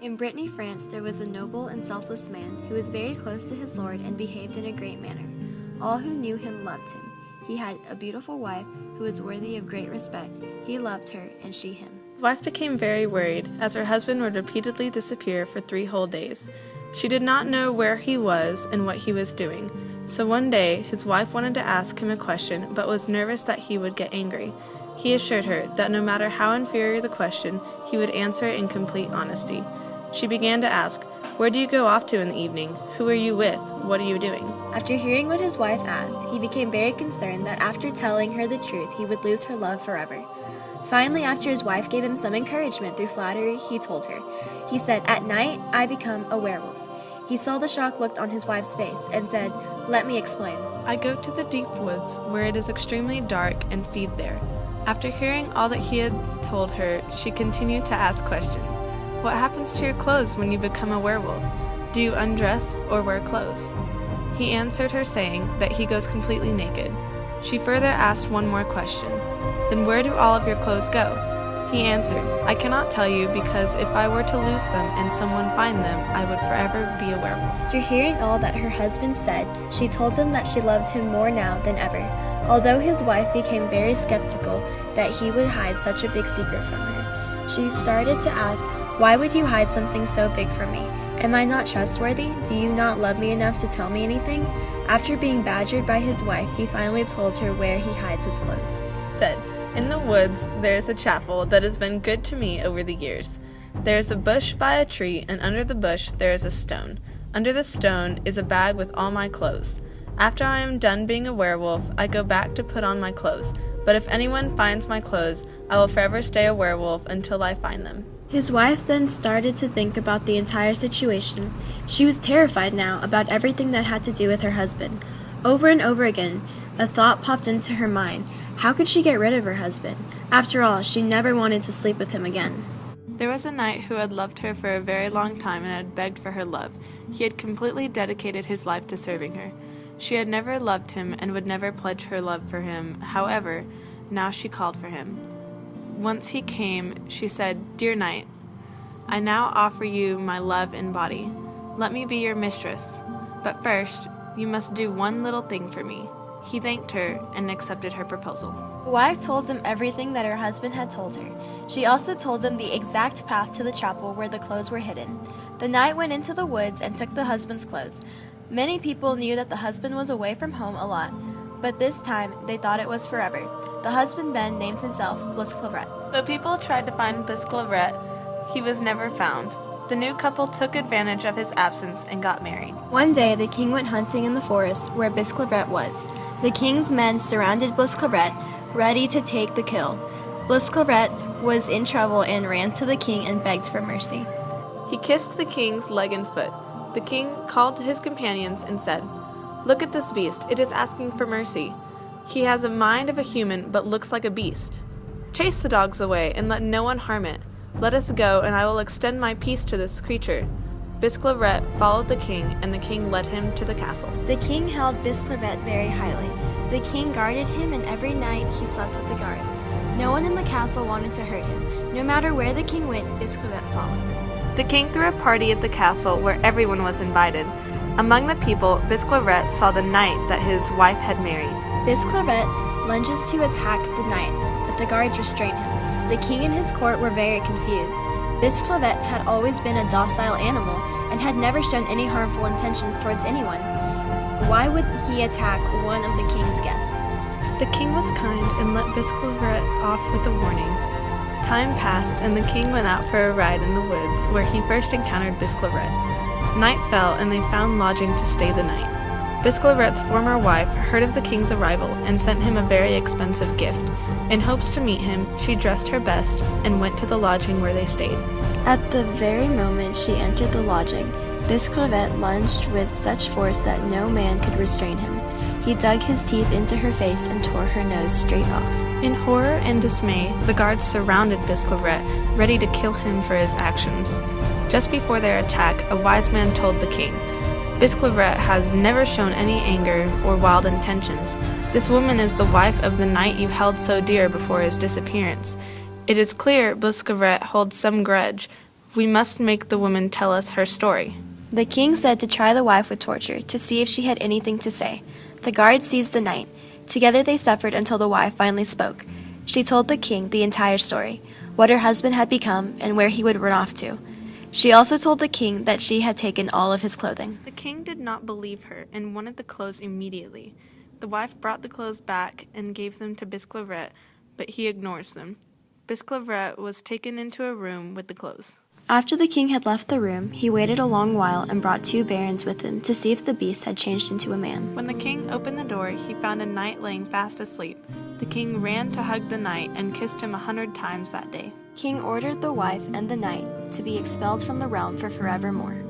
In Brittany, France, there was a noble and selfless man who was very close to his lord and behaved in a great manner. All who knew him loved him. He had a beautiful wife who was worthy of great respect. He loved her, and she him. His wife became very worried, as her husband would repeatedly disappear for 3 whole days. She did not know where he was and what he was doing. So one day, his wife wanted to ask him a question, but was nervous that he would get angry. He assured her that no matter how inferior the question, he would answer it in complete honesty. She began to ask, "Where do you go off to in the evening? Who are you with? What are you doing?" After hearing what his wife asked, he became very concerned that after telling her the truth, he would lose her love forever. Finally, after his wife gave him some encouragement through flattery, he told her. He said, "At night, I become a werewolf." He saw the shocked look on his wife's face and said, "Let me explain. I go to the deep woods, where it is extremely dark, and feed there." After hearing all that he had told her, she continued to ask questions. "What happens to your clothes when you become a werewolf? Do you undress or wear clothes?" He answered her saying that he goes completely naked. She further asked one more question. "Then where do all of your clothes go?" He answered, "I cannot tell you, because if I were to lose them and someone find them, I would forever be a werewolf." After hearing all that her husband said, she told him that she loved him more now than ever, although his wife became very skeptical that he would hide such a big secret from her. She started to ask, "Why would you hide something so big from me? Am I not trustworthy? Do you not love me enough to tell me anything?" After being badgered by his wife, he finally told her where he hides his clothes. Said, "In the woods there is a chapel that has been good to me over the years. There is a bush by a tree, and under the bush there is a stone. Under the stone is a bag with all my clothes. After I am done being a werewolf, I go back to put on my clothes. But if anyone finds my clothes, I will forever stay a werewolf until I find them." His wife then started to think about the entire situation. She was terrified now about everything that had to do with her husband. Over and over again, a thought popped into her mind. How could she get rid of her husband? After all, she never wanted to sleep with him again. There was a knight who had loved her for a very long time and had begged for her love. He had completely dedicated his life to serving her. She had never loved him and would never pledge her love for him. However, now she called for him. Once he came, she said, "Dear knight, I now offer you my love and body. Let me be your mistress. But first, you must do one little thing for me." He thanked her and accepted her proposal. The wife told him everything that her husband had told her. She also told him the exact path to the chapel where the clothes were hidden. The knight went into the woods and took the husband's clothes. Many people knew that the husband was away from home a lot, but this time they thought it was forever. The husband then named himself Bisclavret. Though people tried to find Bisclavret, he was never found. The new couple took advantage of his absence and got married. One day the king went hunting in the forest where Bisclavret was. The king's men surrounded Bisclavret, ready to take the kill. Bisclavret was in trouble and ran to the king and begged for mercy. He kissed the king's leg and foot. The king called to his companions and said, "Look at this beast, it is asking for mercy. He has a mind of a human, but looks like a beast. Chase the dogs away, and let no one harm it. Let us go, and I will extend my peace to this creature." Bisclavret followed the king, and the king led him to the castle. The king held Bisclavret very highly. The king guarded him, and every night he slept with the guards. No one in the castle wanted to hurt him. No matter where the king went, Bisclavret followed. The king threw a party at the castle where everyone was invited. Among the people, Bisclavret saw the knight that his wife had married. Bisclavret lunges to attack the knight, but the guards restrained him. The king and his court were very confused. Bisclavret had always been a docile animal and had never shown any harmful intentions towards anyone. Why would he attack one of the king's guests? The king was kind and let Bisclavret off with a warning. Time passed, and the king went out for a ride in the woods, where he first encountered Bisclavret. Night fell, and they found lodging to stay the night. Bisclavret's former wife heard of the king's arrival and sent him a very expensive gift. In hopes to meet him, she dressed her best and went to the lodging where they stayed. At the very moment she entered the lodging, Bisclavret lunged with such force that no man could restrain him. He dug his teeth into her face and tore her nose straight off. In horror and dismay, the guards surrounded Bisclavret, ready to kill him for his actions. Just before their attack, a wise man told the king, "Bisclavret has never shown any anger or wild intentions. This woman is the wife of the knight you held so dear before his disappearance. It is clear Bisclavret holds some grudge. We must make the woman tell us her story." The king said to try the wife with torture, to see if she had anything to say. The guard seized the knight. Together they suffered until the wife finally spoke. She told the king the entire story, what her husband had become, and where he would run off to. She also told the king that she had taken all of his clothing. The king did not believe her and wanted the clothes immediately. The wife brought the clothes back and gave them to Bisclavret, but he ignores them. Bisclavret was taken into a room with the clothes. After the king had left the room, he waited a long while and brought 2 barons with him to see if the beast had changed into a man. When the king opened the door, he found a knight laying fast asleep. The king ran to hug the knight and kissed him 100 times that day. King ordered the wife and the knight to be expelled from the realm for forevermore.